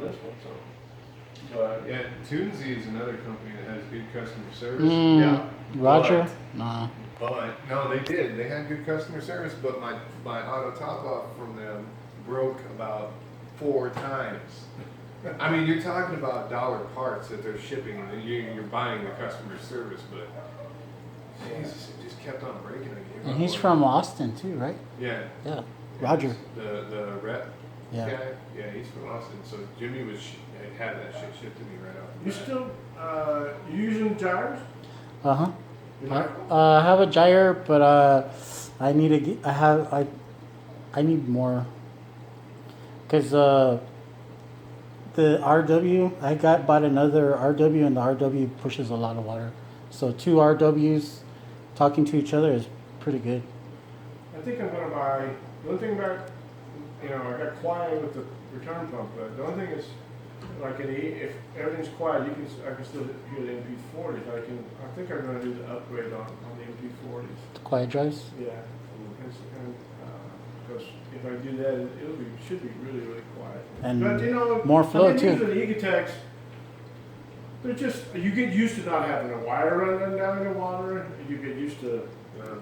this one. So, but Yeah, Toonsy is another company that has good customer service. yeah, Roger? Nah. But no, they did. They had good customer service, but my auto top off from them broke about 4 times. I mean, you're talking about dollar parts that they're shipping, and you're buying the customer service, but Jesus, it just kept on breaking. And he's from Austin too, right? Yeah. Yeah. Roger. The rep Yeah. guy. Yeah, he's from Austin. So Jimmy had that shit shipped to me right off. you still you using gyres? Uh-huh. You like them? I have a gyre, but I need to get, I need more. Cause the RW, bought another RW, and the RW pushes a lot of water. So 2 RWs talking to each other is pretty good. I think I'm gonna buy. The only thing about, I got quiet with the return pump, but the only thing is, like if everything's quiet, I can still hear the MP40s. I think I'm gonna do the upgrade on the MP40s. The quiet drives. Yeah, because if I do that, should be really quiet. And but more flow too. Usually the Ecotex, they're just, you get used to not having a wire running down in the water. You get used to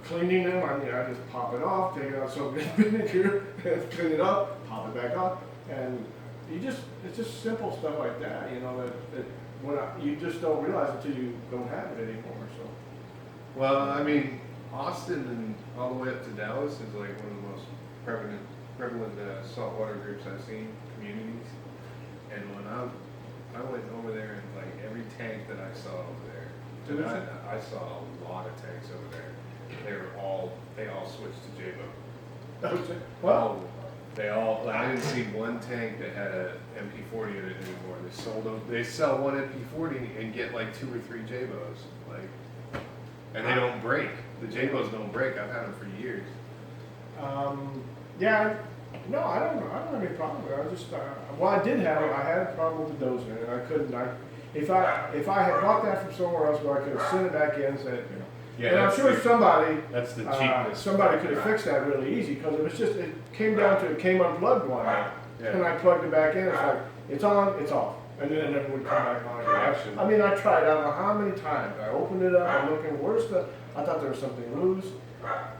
cleaning them. I mean, I just pop it off, take it out soap and vinegar, clean it up, pop it back up, and it's just simple stuff like that, that you just don't realize until you don't have it anymore. So. Well, I mean, Austin and all the way up to Dallas is like one of the most prevalent saltwater groups I've seen, communities. And when I went over there, and like every tank that I saw over there, and I saw a lot of tanks over there. They all switched to J-Boat. Well, I didn't see one tank that had a MP40 in it anymore. They sell one MP40 and get like 2 or 3 J-Boats. And they don't break. The J-Boats don't break. I've had them for years. Yeah, no, I don't know. I don't have any problem with it. I did have it. I had a problem with the dozer, and I couldn't. If I had bought that from somewhere else, where I could have sent it back in and said, Yeah, and I'm sure that's the cheapness. somebody could have fixed that really easy, because it came down to it came unplugged one night, and I plugged it back in. It's like it's on, it's off, and then it would come back on again. I mean, I tried. I don't know how many times I opened it up. I'm looking. I thought there was something loose,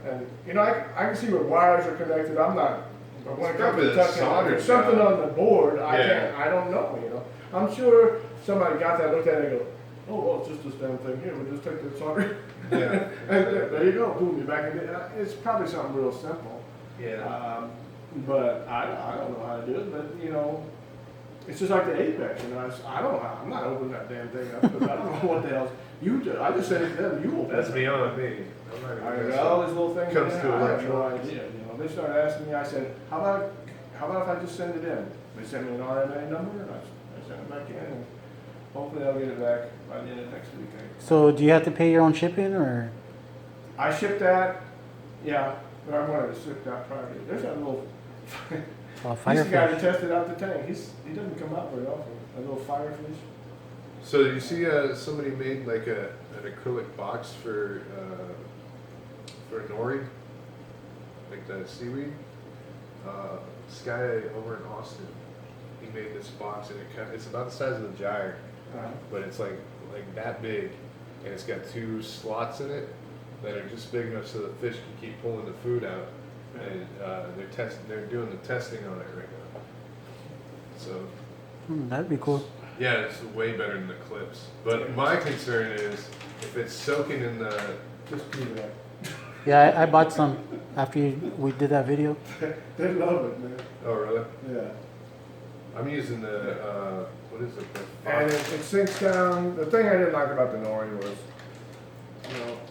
and I can see where wires are connected. I'm not. But when it comes to touching, if there's something on the board, I can't. I don't know. I'm sure somebody got that, looked at it, and go, oh well, it's just this damn thing here. We'll just take the solder. Yeah. And there you go. Boom, you're back in it. It's probably something real simple. Yeah. But I don't know how to do it. But it's just like the Apex. I don't know how. I'm not opening that damn thing up, because I don't know what the hell you do. I just said it to them. You open. That's beyond me. All these little things. Comes to I have no electronics. idea. They started asking me. I said, how about if I just send it in? They sent me an RMA number, and I sent it back in, and hopefully I'll get it back by the end of next week. So do you have to pay your own shipping, or? I shipped that. Yeah, I wanted to ship that privately. There's that little. Oh, He's the guy that firefish. tested out the tank. He doesn't come out very often. A little firefish. So you see, somebody made like an acrylic box for nori, like the seaweed. This guy over in Austin, he made this box, and it's about the size of the gyre, but it's like that big, and it's got 2 slots in it that are just big enough so the fish can keep pulling the food out. And they're doing the testing on it right now. So That'd be cool. yeah, it's way better than the clips. But my concern is if it's soaking in the. Just do that. Yeah, I bought some after we did that video. They love it, man. Oh really? Yeah. I'm using the what is it? And it sinks down. The thing I didn't like about the nori was,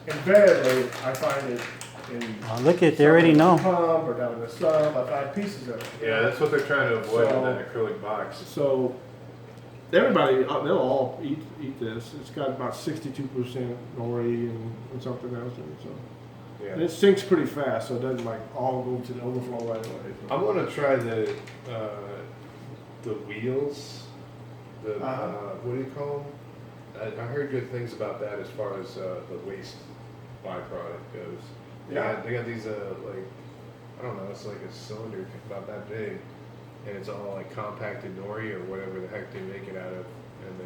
invariably I find it in. Oh, look at, they already know. Pump or down in the sub. I find pieces of it. Yeah, that's what they're trying to avoid with that acrylic box. So everybody, they'll all eat this. It's got about 62% nori and something else in it. So. Yeah. And it sinks pretty fast, so it doesn't all go to the overflow right away. So. I'm gonna try the wheels. What do you call them? I heard good things about that as far as the waste byproduct goes. They got these I don't know, it's like a cylinder about that big, and it's all like compacted nori or whatever the heck they make it out of. And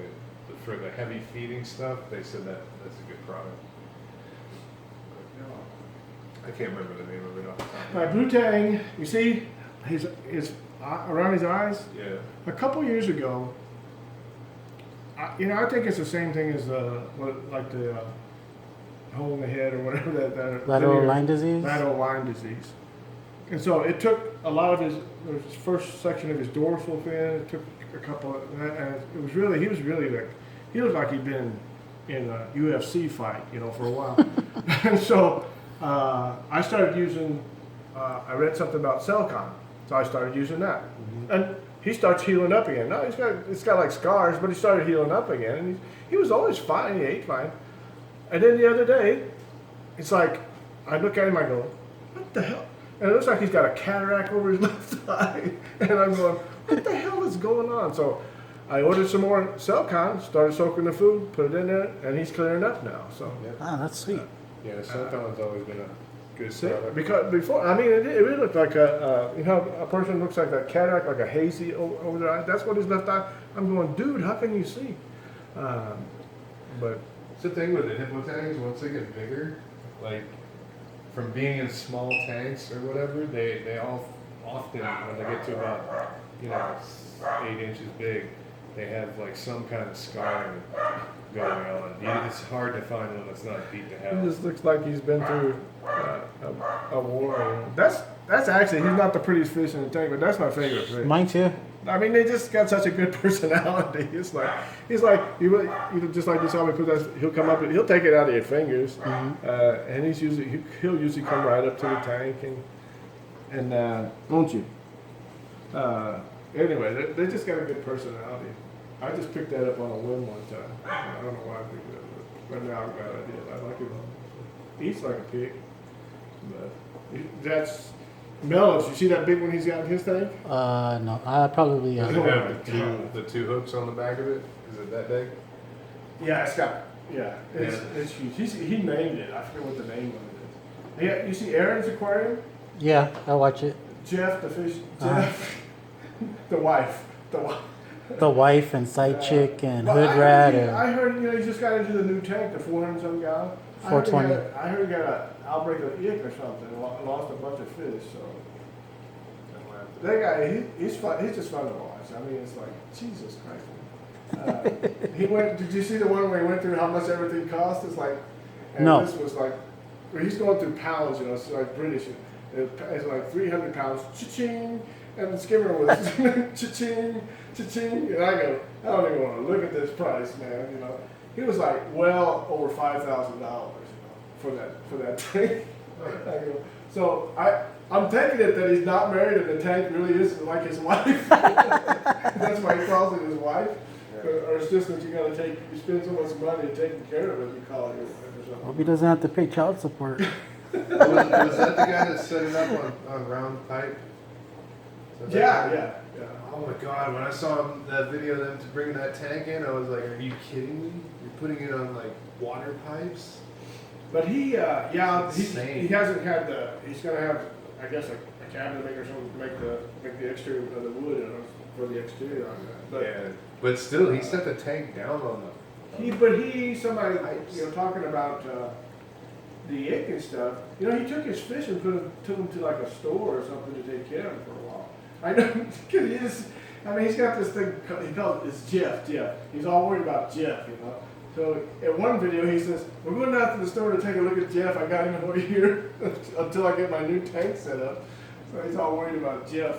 for the heavy feeding stuff, they said that that's a good product. I can't remember the name of it off the top of my My blue tang, you see his around his eyes? Yeah. A couple years ago, I think it's the same thing as the hole in the head or whatever that Lateral line disease? Lateral line disease. And so it took a lot of his first section of his dorsal fin. It took a couple, and it was really he looked like he'd been in a UFC fight, for a while. And so I started using. I read something about SELCON, so I started using that, and he starts healing up again. No, it's got like scars, but he started healing up again, and he was always fine. He ate fine. And then the other day, it's like, I look at him, I go, what the hell? And it looks like he's got a cataract over his left eye. And I'm going, what the hell is going on? So I ordered some more SELCON, started soaking the food, put it in there, and he's clearing up now. So Ah, that's sweet. Yeah, SELCON's always been a good product. because before, it really looked like a person looks like a cataract, like a hazy over their eye. That's what his left eye. I'm going, dude, how can you see? But It's the thing with the hippo tanks, once they get bigger, like from being in small tanks or whatever, they all often, when they get to about, 8 inches big, they have like some kind of scarring going on. It's hard to find one that's not beat to he hell. just looks like he's been through a war. That's actually, he's not the prettiest fish in the tank, but that's my favorite fish. Mine too. They just got such a good personality. He's like, just like you saw me put that. He'll come up and he'll take it out of your fingers, and he'll usually come right up to the tank and won't you? Anyway, they just got a good personality. I just picked that up on a whim one time. I don't know why I picked it up, but now I'm glad I did. I like him. He eats like a pig, but that's. Melons, you see that big one he's got in his tank? No, I probably. Does it have the two hooks on the back of it? Is it that big? Yeah, it's huge. He named it. I forget what the name of it is. Yeah, you see Aaron's aquarium? Yeah, I watch it. Jeff, the fish. Jeff, the wife. The wife and side chick and hood rat and I heard he just got into the new tank, the 400 some gallon. 420. I heard he got an outbreak of ick or something. Lost a bunch of fish. So that guy, he's fun. He's just fun to watch. It's like Jesus Christ. He went. Did you see the one where he went through how much everything cost? It's like, and no. This was like, he's going through pounds. It's like British. It's like 300 pounds. Cha-ching. And the skimmer was cha-ching, cha-ching. And I go, I don't even want to look at this price, man. He was like well over $5,000, for that tank. I go, so I'm taking it that he's not married and the tank really is like his wife. That's why he calls it his wife. Yeah. Or it's just that you spend so much money taking care of it, you call it your wife or something. Hope he doesn't have to pay child support. Was that the guy that set it up on round pipe? Yeah. Oh my God! When I saw that video of them bringing that tank in, I was like, "Are you kidding me? You're putting it on like water pipes?" But he hasn't had he's gonna have, I guess, a cabinet maker or something to make the exterior of the wood for the exterior on that. But but still, he set the tank down on the. Somebody talking about the ick and stuff. He took his fish and took them to like a store or something to take care of them for a while. I know, he's got this thing, he calls it Jeff. He's all worried about Jeff, So in one video he says, we're going out to the store to take a look at Jeff. I got him over here until I get my new tank set up. So he's all worried about Jeff.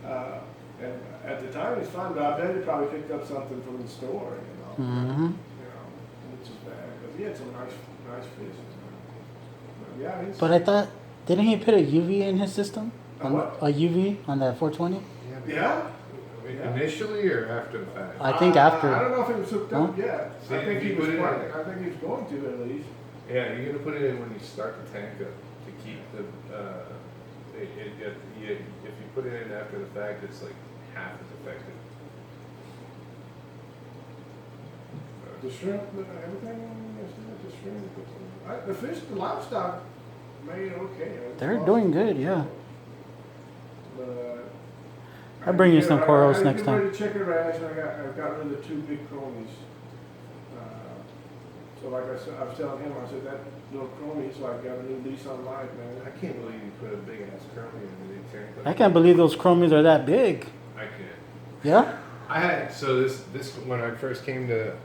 And at the time he's fine, but I bet he probably picked up something from the store, Mm-hmm. Which is bad, because he had some nice fish. But But I thought, didn't he put a UV in his system? What? A UV on that 420? Yeah. Initially or after the fact? I think after. I don't know if it was hooked up yet. See, I think if you he was put it in- I think he was going to at least. Yeah, you're gonna put it in when you start the tank up to keep the. If you put it in after the fact, it's like half as effective. The shrimp, everything, the shrimp, the fish, the livestock made okay. They're doing good, yeah. But I'll bring you some corals next I'm time. ready to check it out. I've got rid of the 2 big chromies. So like I said, I was telling him, I said, that little chromie's like got a new lease on life, man. I can't believe you put a big ass chromie in the big tank. I can't believe those chromies are that big. I can't. Yeah? I had, so this when I first came to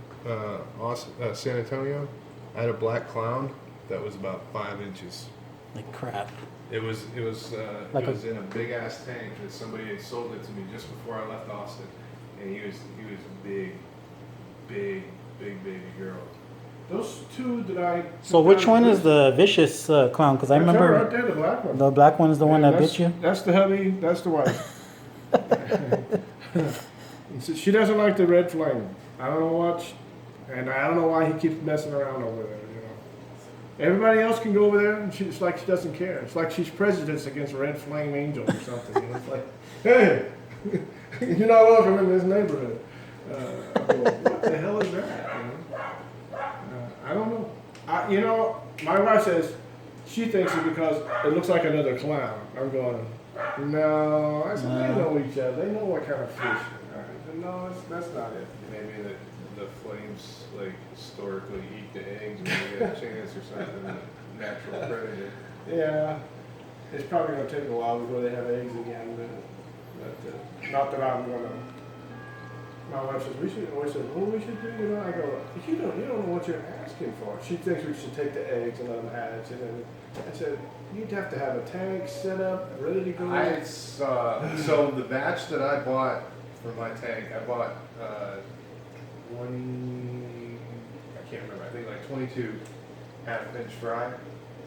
San Antonio, I had a black clown that was about 5 inches. Like crap. It was Like it was in a big ass tank that somebody had sold it to me just before I left Austin, and he was a big baby girl. Those 2 that I... So which one is the vicious clown? Because I That's her remember right there, the black one. the black one is the one Yeah, that bit you. That's the hubby, that's the wife. She doesn't like the red flame. I don't know what, and I don't know why he keeps messing around over there, you know. Everybody else can go over there, and it's like she doesn't care. It's like she's prejudiced against red flame angels or something. You know? It's like, hey, you're not welcome in this neighborhood. Well, what the hell is that? You know? I don't know. You know, my wife says she thinks it's because it looks like another clown. I'm going, no. I said, they know each other. They know what kind of fish. I said, no, that's not it. Maybe the flames like historically eat the eggs when they get a chance or something. A natural predator. Yeah. It's probably going to take a while before they have eggs again. But not that I'm going to. My wife says, we should do, you know, I go, you don't know what you're asking for. She thinks we should take the eggs and let them hatch. And I said, you'd have to have a tank set up, ready to go. So the batch that I bought for my tank, I bought 20, I can't remember, I think like 22 half-inch fry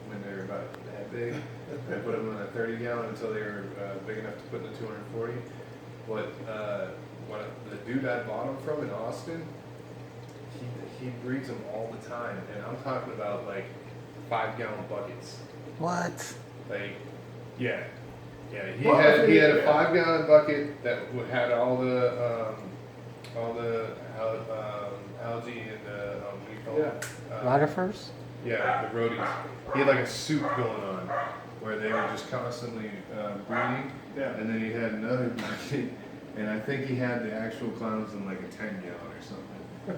when they were about that big. I put them in a 30-gallon until they were big enough to put in the 240. But when the dude I bought them from in Austin, he breeds them all the time, and I'm talking about like 5-gallon buckets. What? Like, yeah. He Well, had a 5-gallon bucket that had all the algae and the what do you call it? Rotifers? Yeah, the roadies. He had like a soup going on where they were just constantly breeding. Yeah. And then he had another bucket, and I think he had the actual clowns in like a 10-gallon or something.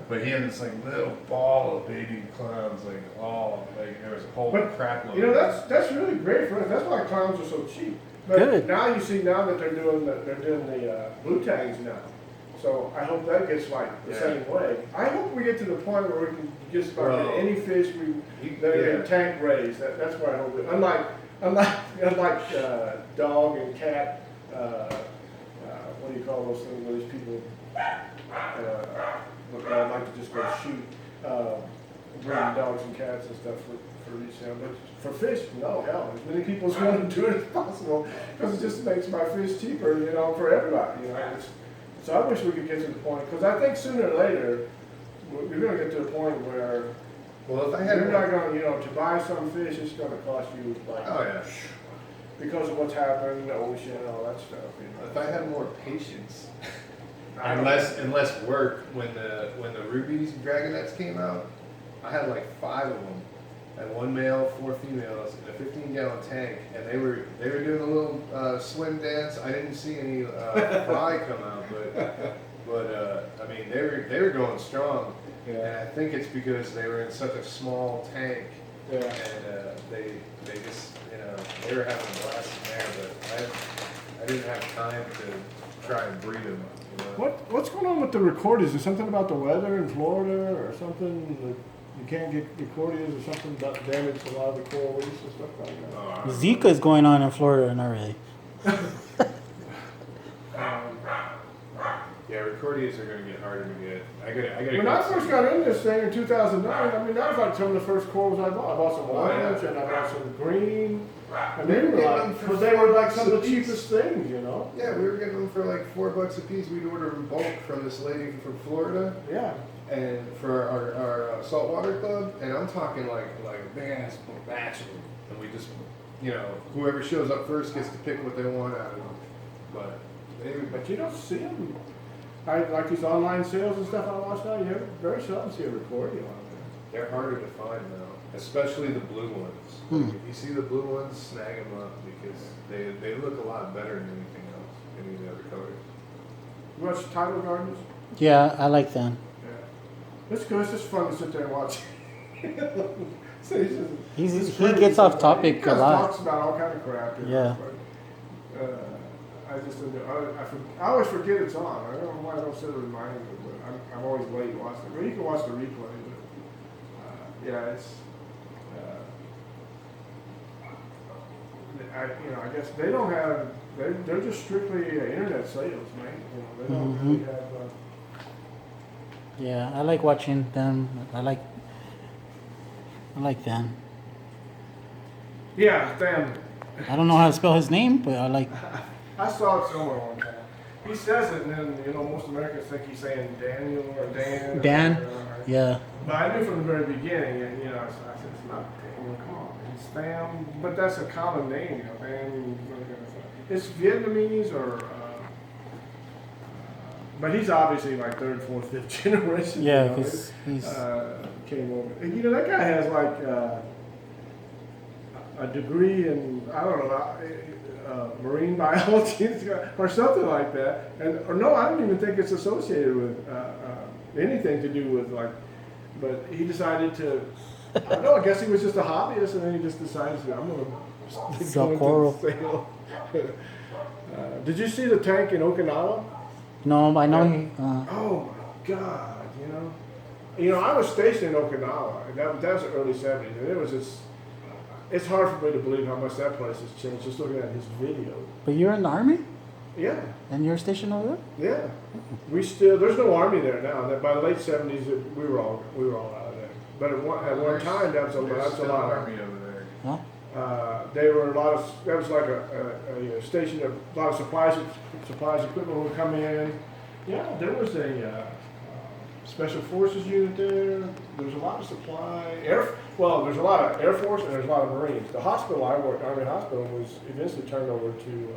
But he had this like little ball of baby clowns, like all like there was a whole crap load. You know, that's really great for us. That's why clowns are so cheap. But Good. now you see that they're doing the blue tags now. So I hope that gets like the same way. I hope we get to the point where we can just about get any fish that are in tank raised. That's what I hope. Unlike dog and cat. What do you call those things where these people look, I'd like to just go shoot breeding dogs and cats and stuff for resale. But for fish, no, hell, as many people as want to do it as possible because it just makes my fish cheaper, you know, for everybody. You know, so I wish we could get to the point because I think sooner or later we're going to get to a point where Well, if I had you're not going to, you know, to buy some fish, it's going to cost you like because of what's happening in the ocean and all that stuff. You know? If I had more patience and less work when the rubies and dragonets came out, I had like 5 of them. I had 1 male, 4 females in a 15-gallon tank, and they were doing a little swim dance. I didn't see any fry come out, but I mean they were going strong. Yeah. And I think it's because they were in such a small tank, Yeah. and they just they were having a blast in there, but I didn't have time to try and breed them. You know? What's going on with the recordias? Is there something about the weather in Florida or something that you can't get recordias or something that damaged a lot of the coral reefs and stuff like that? Zika is going on in Florida already. Yeah, recordias are going to get harder to get. I gotta When I first got in this thing in 2009, I mean, that was like some of the first corals I bought. I bought some orange and I bought some green. And they were like, because they were like some of the cheapest things, you know? Yeah, we were getting them for like $4 a piece. We'd order in bulk from this lady from Florida. Yeah. And for our saltwater club, and I'm talking like a big ass batch of them. And we just, whoever shows up first gets to pick what they want out of them. But you don't see them. Like these online sales and stuff I watch now, you very seldom see a recordia on there. They're harder to find now, especially the blue ones. Like if you see the blue ones, snag them up because they look a lot better than anything else. any other colors. You watch Tidal Gardens? Yeah, I like them. Yeah. It's good. It's just fun to sit there and watch. So He gets off topic a lot. He talks about all kind of crap. Yeah. But, I just I always forget it's on. I don't know why I don't sit and remind me, but I'm always late watching it. Well, you can watch the replay, but yeah, it's. I guess they don't have. They're just strictly internet sales, man. They don't really have. Yeah, I like watching them. I like them. Yeah, them. I don't know how to spell his name, but I like. I saw it somewhere one time. He says it, and then most Americans think he's saying Daniel or Dan. Dan? Yeah. But I knew from the very beginning, and I said it's not Daniel. Come on, it's Tham. But that's a common name, Tham. It's Vietnamese or. But he's obviously like third, fourth, fifth generation. Yeah, because he's. Came over. And, that guy has like a degree in marine biology or something like that. Or no, I don't even think it's associated with anything to do with but he decided to, I don't know, I guess he was just a hobbyist and then he just decided to, I'm going to Sell coral. Did you see the tank in Okinawa? No, I know he. Oh my God, I was stationed in Okinawa, and that was the early 70s, and it was just, it's hard for me to believe how much that place has changed just looking at his video. But you're in the army? Yeah. And you're stationed over there? Yeah. There's no army there now. By the late 70s, we were all out of there. But at one time, that's a lot of army over there. Huh? They were that was like a station of a lot of supplies, equipment would come in. Yeah, there was a special forces unit there. There's a lot of supply. There's a lot of Air Force and there's a lot of Marines. The hospital I worked, Army Hospital, was eventually turned over to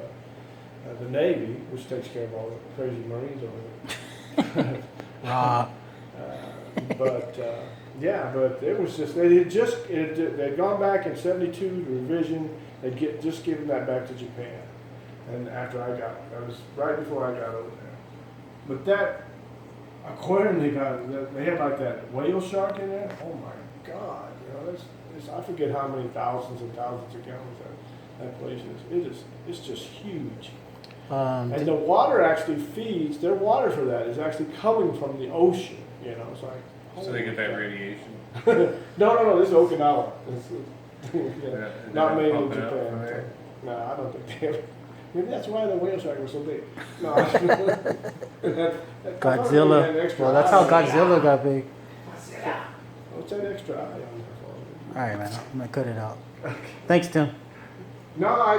the Navy, which takes care of all the crazy Marines over there. But it was just they'd gone back in '72 to revision. They'd just given that back to Japan, and after that was right before I got over there. But that aquarium they had like that whale shark in there. Oh my God! I forget how many thousands and thousands of gallons that place is. It's just huge. And the water actually feeds. Their water for that is actually coming from the ocean. It's like. So they get that radiation? No, this is Okinawa. Yeah, not made in Japan. No, I don't think they have. Maybe that's why the whale shark was so big. No. Godzilla. Well, that's how Godzilla got big. What's that extra eye on there for? All right, man. I'm going to cut it out. Thanks, Tim. No, I